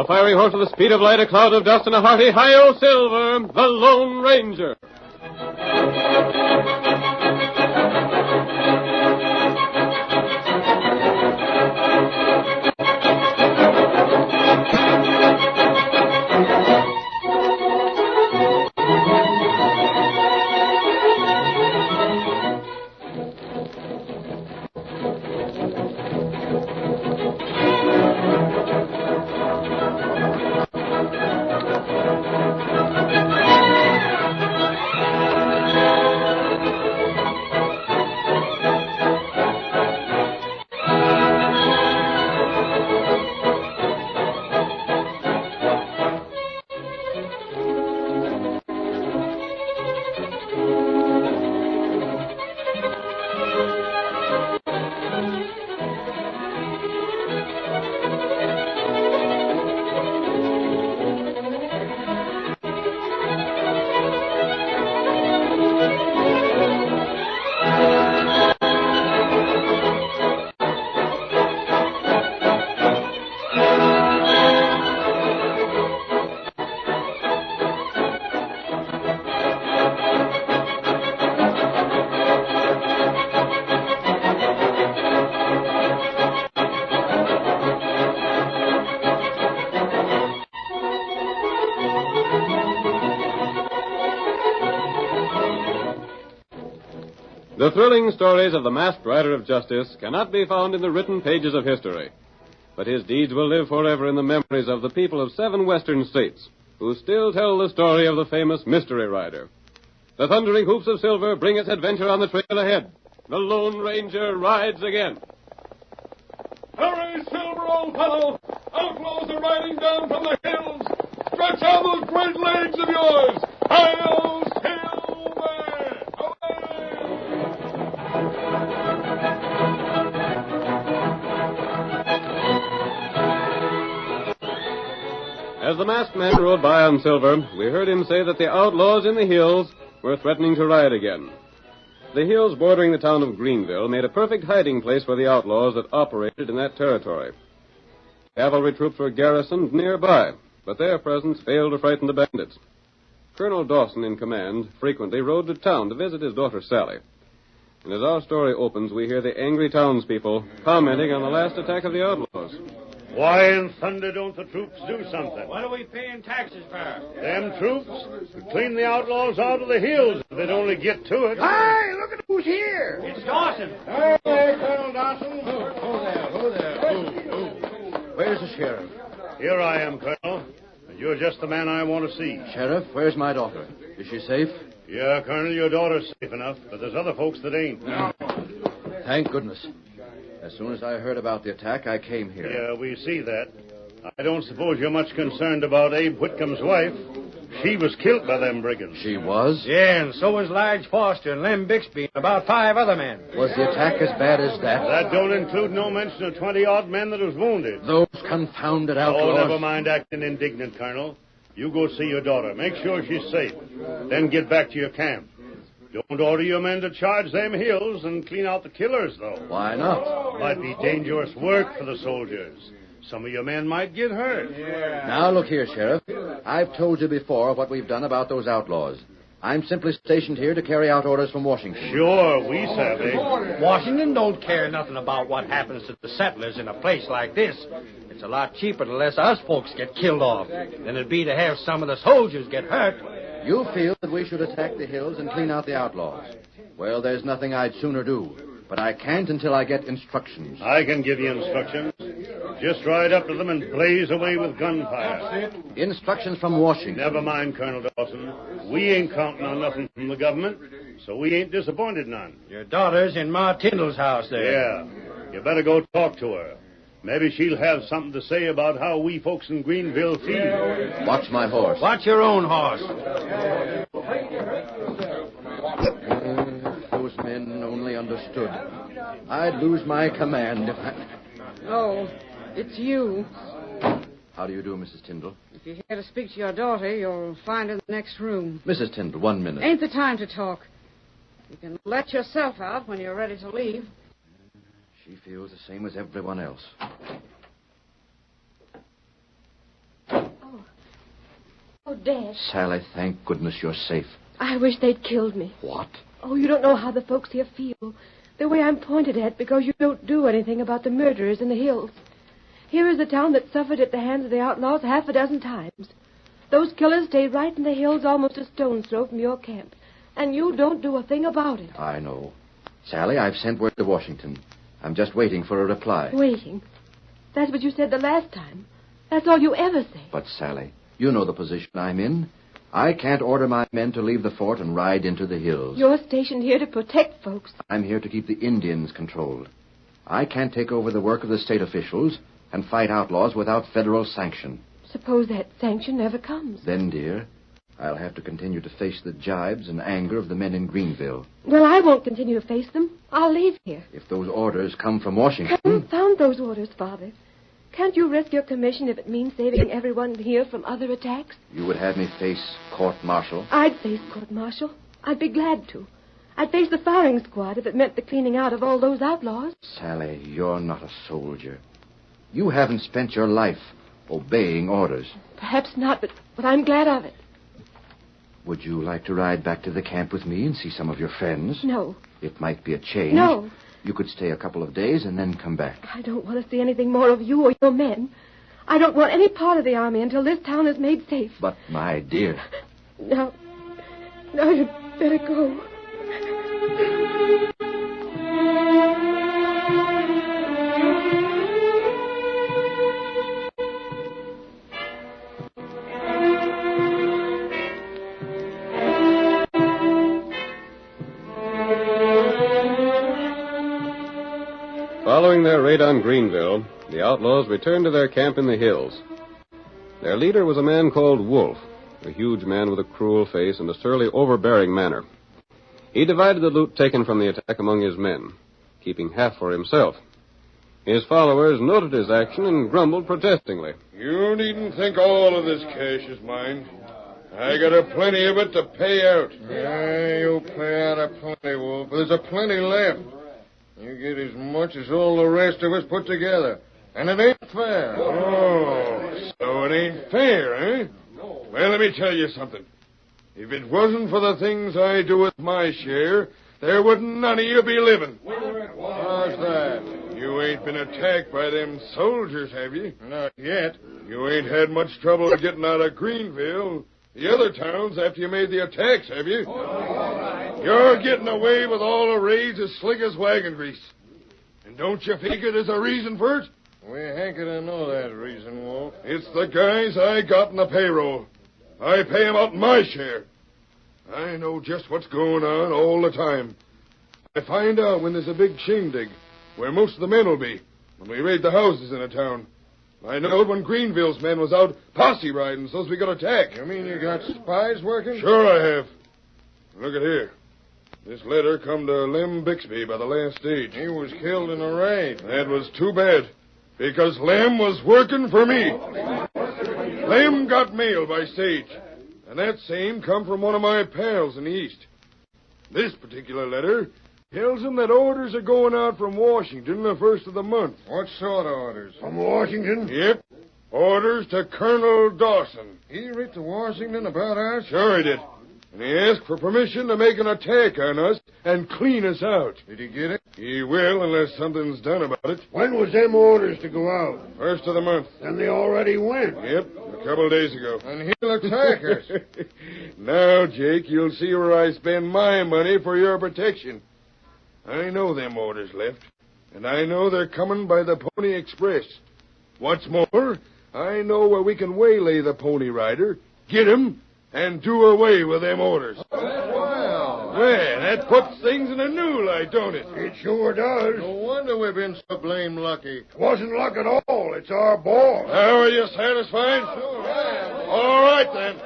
fiery horse with the speed of light, a cloud of dust, and a hearty hi-yo Silver, the Lone Ranger. The thrilling stories of the masked rider of justice cannot be found in the written pages of history. But his deeds will live forever in the memories of the people of 7 western states, who still tell the story of the famous mystery rider. The thundering hoops of silver bring its adventure on the trail ahead. The Lone Ranger rides again. Hurry, Silver, old fellow! Outlaws are riding down from the hills! Stretch out those great legs of yours! Hi-yo, Silver! As the masked man rode by on Silver, we heard him say that the outlaws in the hills were threatening to ride again. The hills bordering the town of Greenville made a perfect hiding place for the outlaws that operated in that territory. Cavalry troops were garrisoned nearby, but their presence failed to frighten the bandits. Colonel Dawson, in command, frequently rode to town to visit his daughter Sally. And as our story opens, we hear the angry townspeople commenting on the last attack of the outlaws. Why in thunder don't the troops do something? What are we paying taxes for? Them troops could clean the outlaws out of the hills if they'd only get to it. Hi, look at who's here. It's Dawson. Hey, Colonel Dawson. Who there? Where's the sheriff? Here I am, Colonel. And you're just the man I want to see. Sheriff, where's my daughter? Is she safe? Yeah, Colonel, your daughter's safe enough, but there's other folks that ain't. Thank goodness. As soon as I heard about the attack, I came here. Yeah, we see that. I don't suppose you're much concerned about Abe Whitcomb's wife. She was killed by them brigands. She was? Yeah, and so was Lige Foster and Lem Bixby and about 5 other men. Was the attack as bad as that? That don't include no mention of 20-odd men that was wounded. Those confounded outlaws. Oh, never mind acting indignant, Colonel. You go see your daughter. Make sure she's safe. Then get back to your camp. Don't order your men to charge them hills and clean out the killers, though. Why not? Might be dangerous work for the soldiers. Some of your men might get hurt. Yeah. Now, look here, Sheriff. I've told you before what we've done about those outlaws. I'm simply stationed here to carry out orders from Washington. Sure, we savvy. Washington don't care nothing about what happens to the settlers in a place like this. It's a lot cheaper to let us folks get killed off than it'd be to have some of the soldiers get hurt. You feel that we should attack the hills and clean out the outlaws. Well, there's nothing I'd sooner do. But I can't until I get instructions. I can give you instructions. Just ride up to them and blaze away with gunfire. Instructions from Washington. Never mind, Colonel Dawson. We ain't counting on nothing from the government, so we ain't disappointed none. Your daughter's in Ma Tyndall's house there. Yeah. You better go talk to her. Maybe she'll have something to say about how we folks in Greenville feel. Watch my horse. Watch your own horse. Those men only understood. I'd lose my command if I... Oh, it's you. How do you do, Mrs. Tyndall? If you're here to speak to your daughter, you'll find her in the next room. Mrs. Tyndall, 1 minute. Ain't the time to talk. You can let yourself out when you're ready to leave. She feels the same as everyone else. Oh, Dad. Sally, thank goodness you're safe. I wish they'd killed me. What? Oh, you don't know how the folks here feel. The way I'm pointed at because you don't do anything about the murderers in the hills. Here is a town that suffered at the hands of the outlaws half a dozen times. Those killers stayed right in the hills almost a stone's throw from your camp. And you don't do a thing about it. I know. Sally, I've sent word to Washington. I'm just waiting for a reply. Waiting? That's what you said the last time. That's all you ever say. But, Sally, you know the position I'm in. I can't order my men to leave the fort and ride into the hills. You're stationed here to protect folks. I'm here to keep the Indians controlled. I can't take over the work of the state officials and fight outlaws without federal sanction. Suppose that sanction never comes. Then, dear, I'll have to continue to face the jibes and anger of the men in Greenville. Well, I won't continue to face them. I'll leave here. If those orders come from Washington... Confound those orders, Father. Can't you risk your commission if it means saving everyone here from other attacks? You would have me face court-martial? I'd face court-martial. I'd be glad to. I'd face the firing squad if it meant the cleaning out of all those outlaws. Sally, you're not a soldier. You haven't spent your life obeying orders. Perhaps not, but I'm glad of it. Would you like to ride back to the camp with me and see some of your friends? No. It might be a change. No. You could stay a couple of days and then come back. I don't want to see anything more of you or your men. I don't want any part of the army until this town is made safe. But, my dear... Now you'd better go. Following their raid on Greenville, the outlaws returned to their camp in the hills. Their leader was a man called Wolf, a huge man with a cruel face and a surly, overbearing manner. He divided the loot taken from the attack among his men, keeping half for himself. His followers noted his action and grumbled protestingly. You needn't think all of this cash is mine. I got a plenty of it to pay out. Yeah, you pay out a plenty, Wolf. There's a plenty left. You get as much as all the rest of us put together. And it ain't fair. Oh, so it ain't fair, eh? Well, let me tell you something. If it wasn't for the things I do with my share, there wouldn't none of you be living. How's that? You ain't been attacked by them soldiers, have you? Not yet. You ain't had much trouble getting out of Greenville, the other towns, after you made the attacks, have you? You're getting away with all the raids as slick as wagon grease. And don't you figure there's a reason for it? We hanker to know that reason, Wolf. It's the guys I got in the payroll. I pay them out my share. I know just what's going on all the time. I find out when there's a big shindig, where most of the men will be, when we raid the houses in a town. I know it when Greenville's men was out posse riding so's we got attacked. You mean you got spies working? Sure I have. Look at here. This letter come to Lem Bixby by the last stage. He was killed in a raid. That was too bad, because Lem was working for me. Lem got mail by stage, and that same come from one of my pals in the East. This particular letter tells him that orders are going out from Washington the first of the month. What sort of orders? From Washington? Yep. Orders to Colonel Dawson. He writ to Washington about us? Sure he did. And he asked for permission to make an attack on us and clean us out. Did he get it? He will, unless something's done about it. When was them orders to go out? First of the month. Then they already went. Yep, a couple of days ago. And he'll attack us. Now, Jake, you'll see where I spend my money for your protection. I know them orders left, and I know they're coming by the Pony Express. What's more, I know where we can waylay the Pony Rider, get him, and do away with them orders. Well, that puts things in a new light, don't it? It sure does. no wonder we've been so blame lucky. Wasn't luck at all. It's our boss. Now, are you satisfied? All right, then.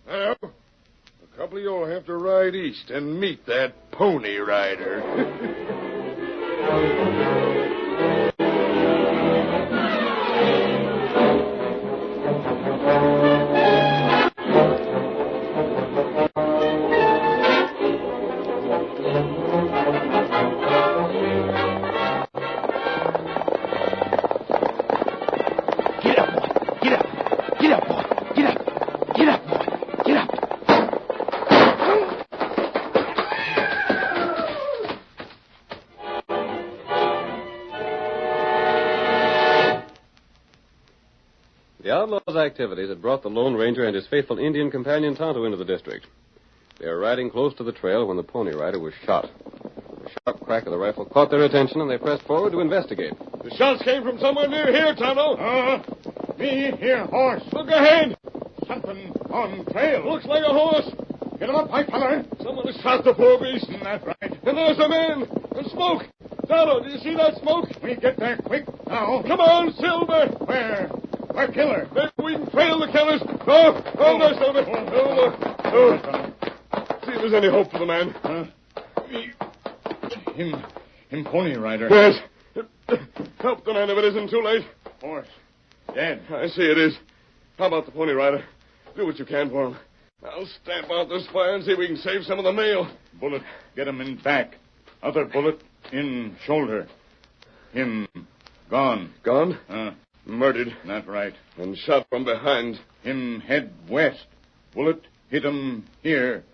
Now, a couple of you'll have to ride east and meet that Pony Rider. The outlaws' activities had brought the Lone Ranger and his faithful Indian companion Tonto into the district. They were riding close to the trail when the Pony Rider was shot. The sharp crack of the rifle caught their attention, and they pressed forward to investigate. The shots came from somewhere near here, Tonto. Me here, horse. Look ahead. Something on trail. Looks like a horse. Get him up, white feller. Someone has shot the poor beast. That's right. And there's a man. And smoke. Tonto, do you see that smoke? We get there quick now. Come on, Silver. Where? Where killer? Maybe we can trail the killers. Oh, there, Silver. See if there's any hope for the man. Him Pony Rider. Yes. Help the man if it isn't too late. Horse. Dead. I see it is. How about the Pony Rider? Do what you can for him. I'll stamp out this fire and see if we can save some of the mail. Bullet, get him in back. Other bullet in shoulder. Him gone. Gone? Murdered. That's right. And shot from behind. Him head west. Bullet hit him here.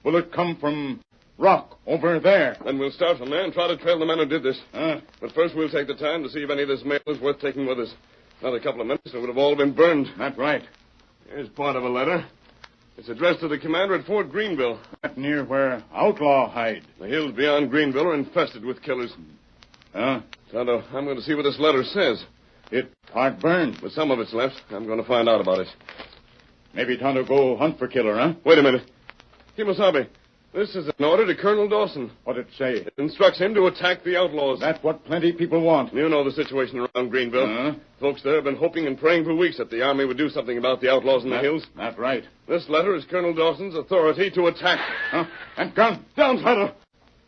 Bullet come from rock over there. Then we'll start from there and try to trail the man who did this. But first we'll take the time to see if any of this mail is worth taking with us. Another couple of minutes, it would have all been burned. That's right. Here's part of a letter. It's addressed to the commander at Fort Greenville. That near where outlaw hide. The hills beyond Greenville are infested with killers. Tonto, I'm going to see what this letter says. It part burned. But some of it's left. I'm going to find out about it. Maybe Tonto go hunt for killer, huh? Wait a minute. Kimosabe, this is an order to Colonel Dawson. What'd it say? It instructs him to attack the outlaws. That's what plenty people want. You know the situation around Greenville. Folks there have been hoping and praying for weeks that the Army would do something about the outlaws in the hills. That's right. This letter is Colonel Dawson's authority to attack. And gun. Down, Tonto.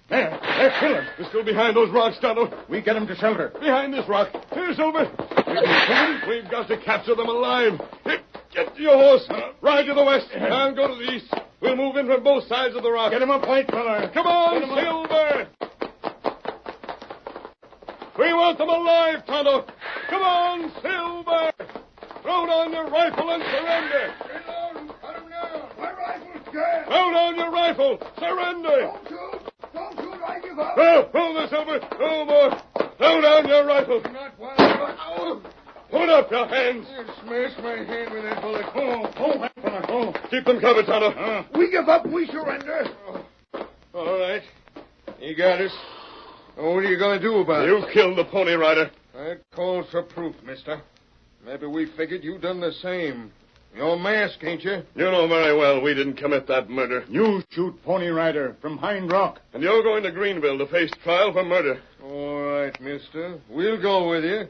They're killers. They're still behind those rocks, Tonto. We get them to shelter. Behind this rock. Here, Silver. We've got to capture them alive. Get to your horse. Ride to the west. And go to the east. We'll move in from both sides of the rock. Get him up, white feller. Come on, Silver. We want them alive, Tonto. Come on, Silver. Throw down your rifle and surrender. Cut him down. My rifle's dead. Throw down your rifle. Surrender. Don't shoot. Don't shoot. I give up. Oh, there, Silver. No more. Throw down your rifle. Not one. Ow. Put up your hands. You smashed my hand with that bullet. White feller. Keep them covered, Tonto. We give up. We surrender. All right. You got us. Oh, what are you going to do about it? You killed the Pony Rider. That calls for proof, mister. Maybe we figured you'd done the same. You're masked, ain't you? You know very well we didn't commit that murder. You shoot Pony Rider from Hind Rock. And you're going to Greenville to face trial for murder. All right, mister. We'll go with you.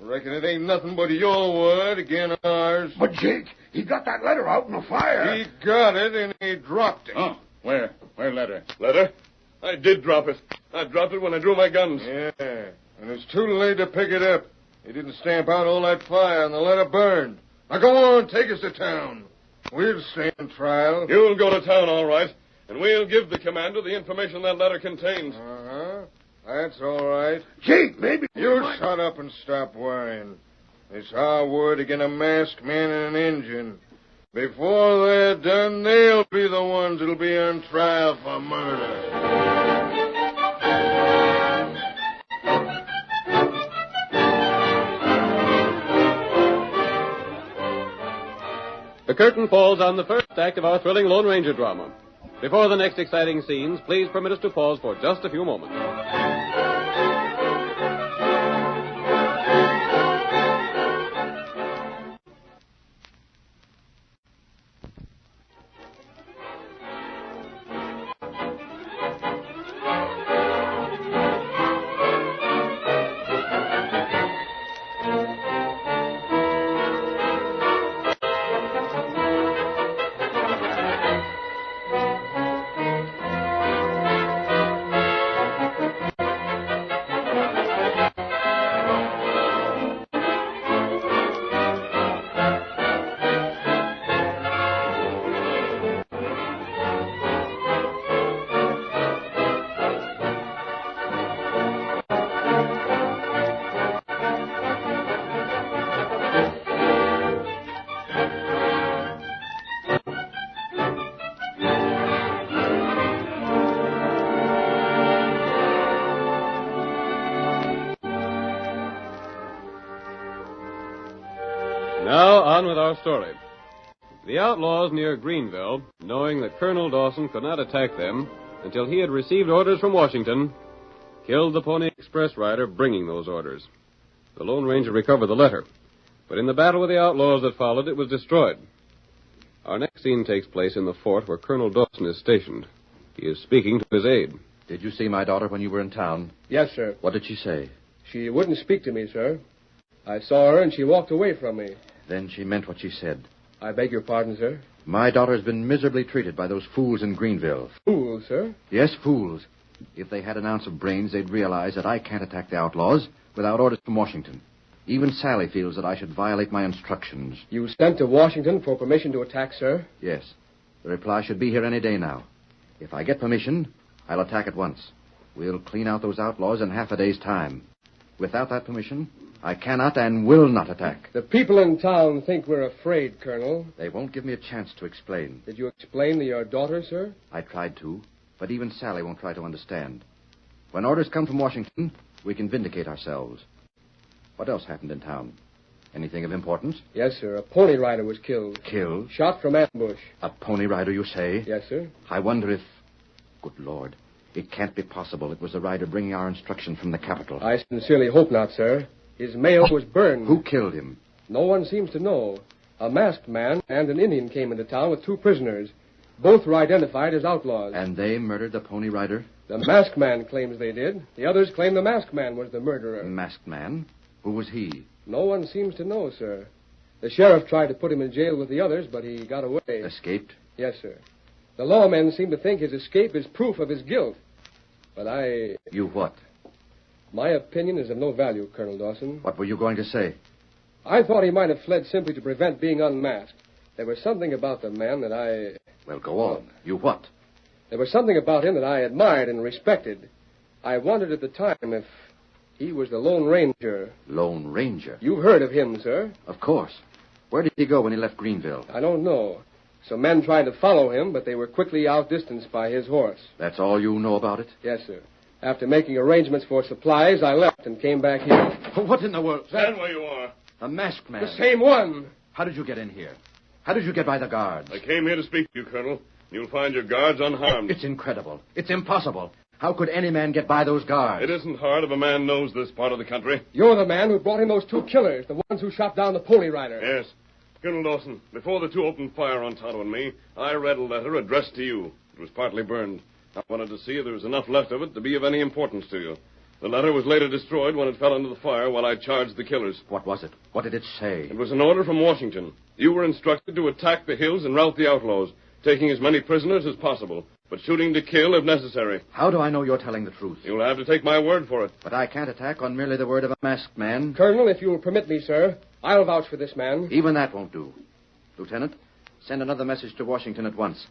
Reckon it ain't nothing but your word again ours. But, Jake, he got that letter out in the fire. He got it, and he dropped it. Where? Where letter? Letter? I did drop it. I dropped it when I drew my guns. Yeah, and it's too late to pick it up. He didn't stamp out all that fire, and the letter burned. Now, go on, take us to town. We'll stand trial. You'll go to town, all right, and we'll give the commander the information that letter contains. That's all right. Jake, maybe... You shut up and stop worrying. It's our word against a masked man and an Injun. Before they're done, they'll be the ones that'll be on trial for murder. The curtain falls on the first act of our thrilling Lone Ranger drama. Before the next exciting scenes, please permit us to pause for just a few moments. Now, on with our story. The outlaws near Greenville, knowing that Colonel Dawson could not attack them until he had received orders from Washington, killed the Pony Express rider bringing those orders. The Lone Ranger recovered the letter, but in the battle with the outlaws that followed, it was destroyed. Our next scene takes place in the fort where Colonel Dawson is stationed. He is speaking to his aide. Did you see my daughter when you were in town? Yes, sir. What did she say? She wouldn't speak to me, sir. I saw her and she walked away from me. Then she meant what she said. I beg your pardon, sir. My daughter's been miserably treated by those fools in Greenville. Fools, sir? Yes, fools. If they had an ounce of brains, they'd realize that I can't attack the outlaws without orders from Washington. Even Sally feels that I should violate my instructions. You sent to Washington for permission to attack, sir? Yes. The reply should be here any day now. If I get permission, I'll attack at once. We'll clean out those outlaws in half a day's time. Without that permission, I cannot and will not attack. The people in town think we're afraid, Colonel. They won't give me a chance to explain. Did you explain to your daughter, sir? I tried to, but even Sally won't try to understand. When orders come from Washington, we can vindicate ourselves. What else happened in town? Anything of importance? Yes, sir. A pony rider was killed. Killed? Shot from ambush. A pony rider, you say? Yes, sir. I wonder if... Good Lord. It can't be possible it was the rider bringing our instruction from the capital. I sincerely hope not, sir. His mail was burned. Who killed him? No one seems to know. A masked man and an Indian came into town with 2 prisoners. Both were identified as outlaws. And they murdered the pony rider? The masked man claims they did. The others claim the masked man was the murderer. Masked man? Who was he? No one seems to know, sir. The sheriff tried to put him in jail with the others, but he got away. Escaped? Yes, sir. The lawmen seem to think his escape is proof of his guilt. But I... You what? My opinion is of no value, Colonel Dawson. What were you going to say? I thought he might have fled simply to prevent being unmasked. There was something about the man that I... Well, go on. You what? There was something about him that I admired and respected. I wondered at the time if he was the Lone Ranger. Lone Ranger? You've heard of him, sir. Of course. Where did he go when he left Greenville? I don't know. Some men tried to follow him, but they were quickly outdistanced by his horse. That's all you know about it? Yes, sir. After making arrangements for supplies, I left and came back here. What in the world? Stand where you are. The masked man. The same one. How did you get in here? How did you get by the guards? I came here to speak to you, Colonel. You'll find your guards unharmed. It's incredible. It's impossible. How could any man get by those guards? It isn't hard if a man knows this part of the country. You're the man who brought in those 2 killers, the ones who shot down the pony rider. Yes. Colonel Dawson, before the 2 opened fire on Tonto and me, I read a letter addressed to you. It was partly burned. I wanted to see if there was enough left of it to be of any importance to you. The letter was later destroyed when it fell into the fire while I charged the killers. What was it? What did it say? It was an order from Washington. You were instructed to attack the hills and rout the outlaws, taking as many prisoners as possible, but shooting to kill if necessary. How do I know you're telling the truth? You'll have to take my word for it. But I can't attack on merely the word of a masked man. Colonel, if you'll permit me, sir, I'll vouch for this man. Even that won't do. Lieutenant, send another message to Washington at once.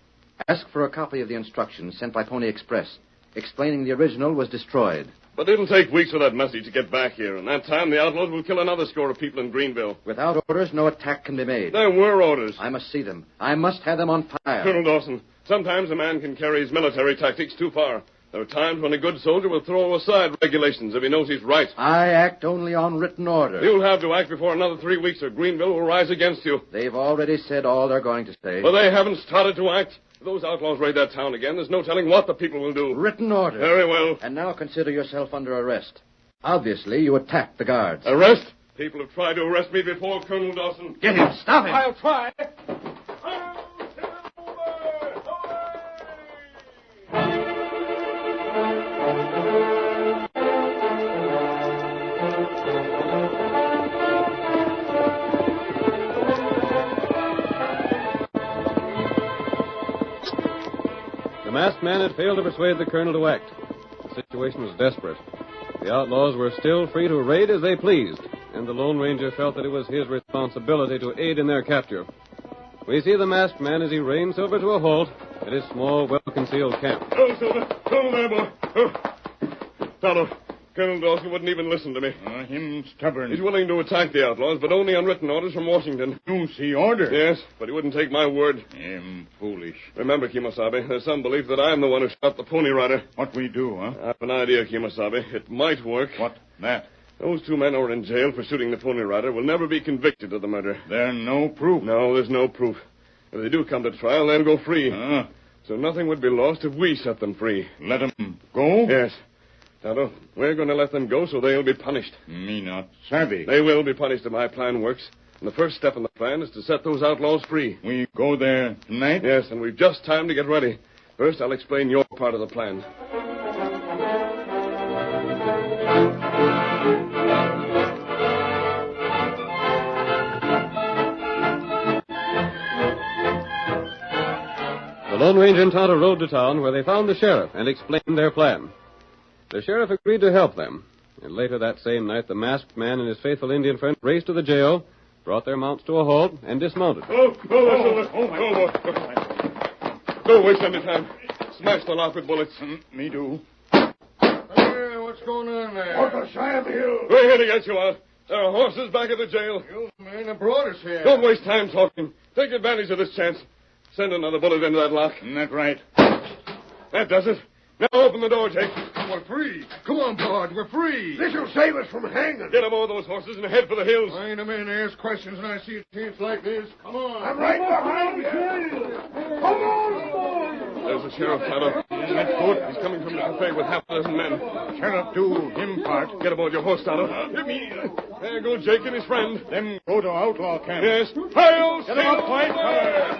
Ask for a copy of the instructions sent by Pony Express, explaining the original was destroyed. But it'll take weeks for that message to get back here, and that time the outlaws will kill another score of people in Greenville. Without orders, no attack can be made. There were orders. I must see them. I must have them on fire. Colonel Dawson, sometimes a man can carry his military tactics too far. There are times when a good soldier will throw aside regulations if he knows he's right. I act only on written order. You'll have to act before another 3 weeks or Greenville will rise against you. They've already said all they're going to say. Well, they haven't started to act. If those outlaws raid that town again, there's no telling what the people will do. Written order. Very well. And now consider yourself under arrest. Obviously, you attacked the guards. Arrest? People have tried to arrest me before, Colonel Dawson. Get him. Stop him. I'll try. The masked man had failed to persuade the colonel to act. The situation was desperate. The outlaws were still free to raid as they pleased, and the Lone Ranger felt that it was his responsibility to aid in their capture. We see the masked man as he reins Silver to a halt at his small, well-concealed camp. Oh, Silver. Hold there, boy. Oh. Tonto, Colonel Dawson wouldn't even listen to me. Him stubborn. He's willing to attack the outlaws, but only on written orders from Washington. You see order? Yes, but he wouldn't take my word. Him foolish. Remember, Kemosabe, there's some belief that I'm the one who shot the pony rider. What we do, huh? I have an idea, Kemosabe. It might work. What? That? Those 2 men who are in jail for shooting the Pony Rider will never be convicted of the murder. There's no proof. No, there's no proof. If they do come to trial, they'll go free. Huh? So nothing would be lost if we set them free. Let them go? Yes. Tonto, we're going to let them go so they'll be punished. Me not savvy. They will be punished if my plan works. And the first step in the plan is to set those outlaws free. We go there tonight? Yes, and we've just time to get ready. First, I'll explain your part of the plan. The Lone Ranger and Tonto rode to town where they found the sheriff and explained their plan. The sheriff agreed to help them, and later that same night the masked man and his faithful Indian friend raced to the jail, brought their mounts to a halt, and dismounted. Don't waste any time. Smash the lock with bullets. Me do. Hey, what's going on there? Uncle Sam Hill. We're here to get you out. There are horses back at the jail. You man that brought us here. Don't waste time talking. Take advantage of this chance. Send another bullet into that lock. That's right. That does it. Now open the door, Jake. We're free. Come on, Bard. We're free. This'll save us from hanging. Get aboard those horses and head for the hills. I ain't a man to ask questions when I see a chance like this. Come on. I'm right behind you. Come on, boy. There's the sheriff, Tonto. That's good. He's coming from the cafe with half a dozen men. Sheriff do him part. Get aboard your horse, Tonto. There go Jake and his friend. Them go to outlaw camp. Yes. Hail, Get 'em up, white collar.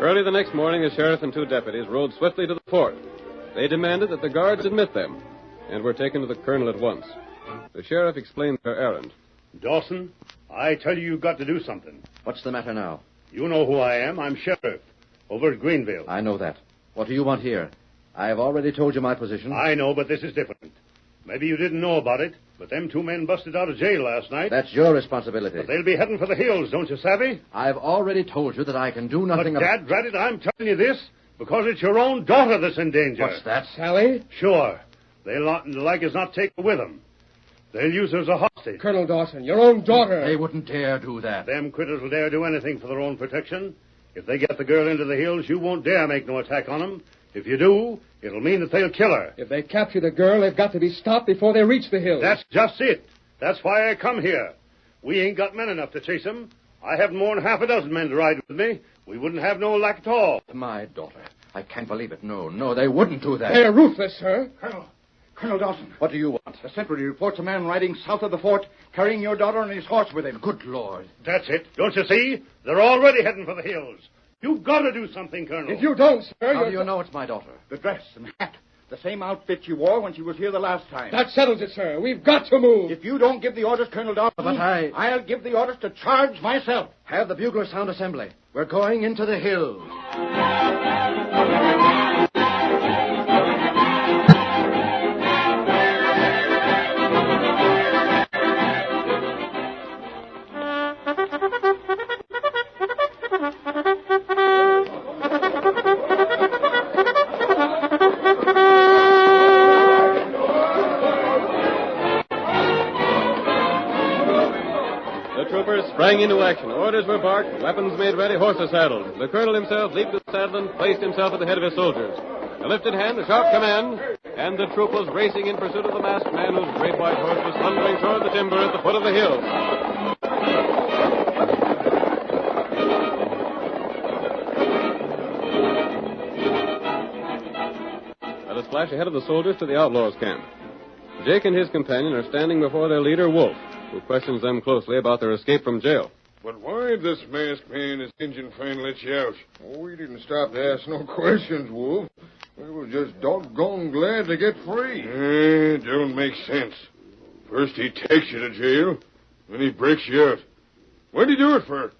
Early the next morning, the sheriff and 2 deputies rode swiftly to the fort. They demanded that the guards admit them, and were taken to the colonel at once. The sheriff explained their errand. Dawson, I tell you, you've got to do something. What's the matter now? You know who I am. I'm sheriff over at Greenville. I know that. What do you want here? I have already told you my position. I know, but this is different. Maybe you didn't know about it, but them 2 men busted out of jail last night. That's your responsibility. But they'll be heading for the hills, don't you, savvy? I've already told you that I can do nothing But, Dad, drat it, I'm telling you this because it's your own daughter that's in danger. What's that? Sally? Sure. They'll not, like as not take her with them. They'll use her as a hostage. Colonel Dawson, your own daughter. They wouldn't dare do that. Them critters will dare do anything for their own protection. If they get the girl into the hills, you won't dare make no attack on them. If you do, it'll mean that they'll kill her. If they capture the girl, they've got to be stopped before they reach the hills. That's just it. That's why I come here. We ain't got men enough to chase them. I haven't more than half a dozen men to ride with me. We wouldn't have no luck at all. My daughter. I can't believe it. No, they wouldn't do that. They're ruthless, sir. Colonel Dawson. What do you want? The sentry reports a man riding south of the fort, carrying your daughter and his horse with him. Good Lord. That's it. Don't you see? They're already heading for the hills. You've got to do something, Colonel. If you don't, sir, How do you know it's my daughter? The dress and hat. The same outfit she wore when she was here the last time. That settles it, sir. We've got to move. If you don't give the orders, Colonel Dawson... But I'll give the orders to charge myself. Have the bugler sound assembly. We're going into the hills. Sprang into action. Orders were barked, weapons made ready, horses saddled. The colonel himself leaped to the saddle and placed himself at the head of his soldiers. A lifted hand, a sharp command, and the troop was racing in pursuit of the masked man whose great white horse was thundering toward the timber at the foot of the hill. Let us flash ahead of the soldiers to the outlaws' camp. Jake and his companion are standing before their leader, Wolf, who questions them closely about their escape from jail. But why'd this masked man and his Indian friend let you out? Oh, we didn't stop to ask no questions, Wolf. We were just doggone glad to get free. It don't make sense. First he takes you to jail, then he breaks you out. What'd he do it for?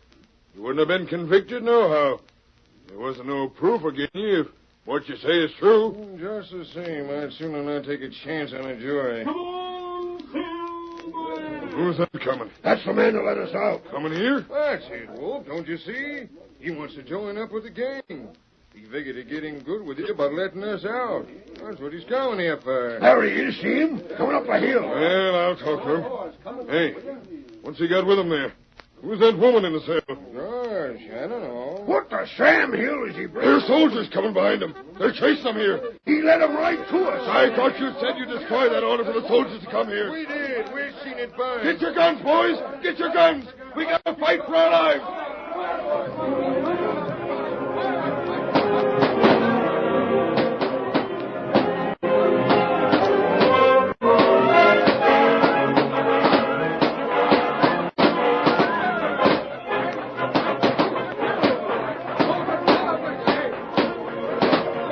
You wouldn't have been convicted nohow. There wasn't no proof of getting you if what you say is true. Just the same, I'd sooner not take a chance on a jury. Come on, Sam. Who's that coming? That's the man who let us out. Coming here? That's it, Wolf. Don't you see? He wants to join up with the gang. He figured to get in good with you by letting us out. That's what he's coming here for. There he is, see him? Coming up the hill. Well, I'll talk to him. Hey, what's he got with him there? Who's that woman in the sail? George, I don't know. What the Sam Hill is he bringing? There's soldiers coming behind him. They're chasing him here. He led them right to us. I thought you said you destroyed that order for the soldiers to come here. We did. We've seen it burn. Get your guns, boys. Get your guns. We got to fight for our lives.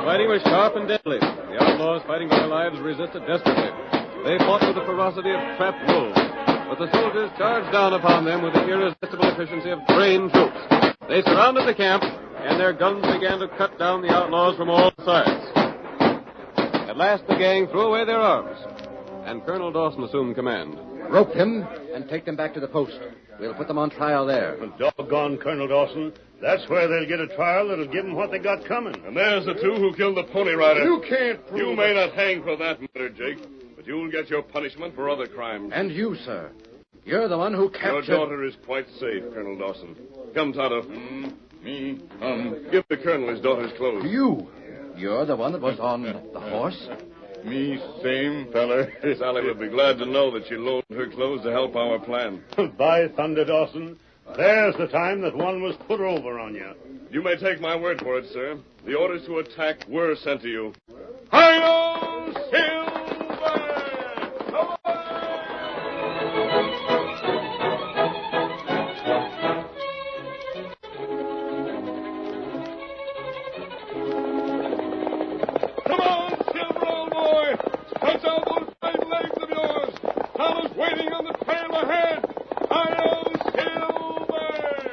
Fighting was sharp and deadly. The outlaws, fighting for their lives, resisted desperately. They fought with the ferocity of trapped wolves. But the soldiers charged down upon them with the irresistible efficiency of trained troops. They surrounded the camp, and their guns began to cut down the outlaws from all sides. At last, the gang threw away their arms, and Colonel Dawson assumed command. Rope them and take them back to the post. We'll put them on trial there. Doggone Colonel Dawson. That's where they'll get a trial that'll give them what they got coming. And there's the two who killed the Pony Rider. You can't prove You may not hang for that murder, Jake, but you'll get your punishment for other crimes. And you, sir. You're the one who captured... Your daughter is quite safe, Colonel Dawson. Come, Tonto. Me. Give the colonel his daughter's clothes. You're the one that was on the horse? Me, same feller. Sally would be glad to know that you loaned her clothes to help our plan. By thunder, Dawson. There's the time that one was put over on you. You may take my word for it, sir. The orders to attack were sent to you. Hi-yo, Silver! Come on, Silver, old boy! Stretch out those great legs of yours! Thomas waiting on the trail ahead! Hi-yo, Silver!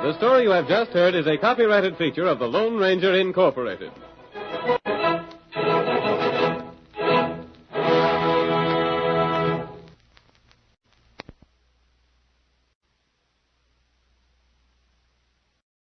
The story you have just heard is a copyrighted feature of the Lone Ranger Incorporated.